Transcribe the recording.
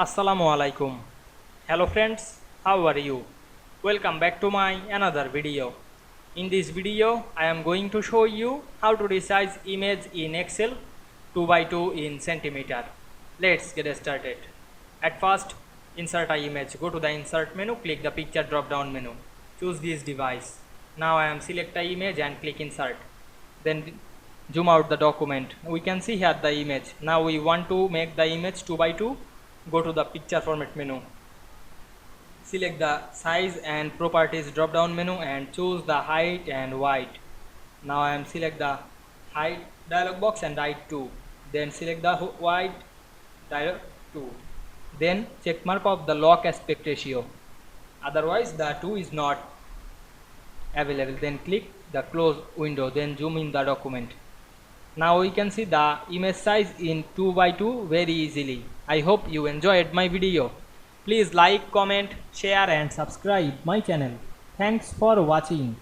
Assalamu Walaikum. Hello friends, how are you? Welcome back to my another video. In this video, I am going to show you how to resize image in Excel 2 by 2 in centimeter. Let's get started. At first, insert a image. Go to the insert menu, click the picture drop down menu. Choose this device. Now I am select the image and click insert. Then zoom out the document. We can see here the image. Now we want to make the image 2 by 2. Go to the picture format menu, select the size and properties drop down menu and choose the height and width. Now I am select the height dialog box and write 2, then select the width dialog 2, then check mark of the lock aspect ratio, otherwise the 2 is not available, then click the close window, then zoom in the document. Now we can see the image size in 2 by 2 very easily. I hope you enjoyed my video. Please like, comment, share and subscribe my channel. Thanks for watching.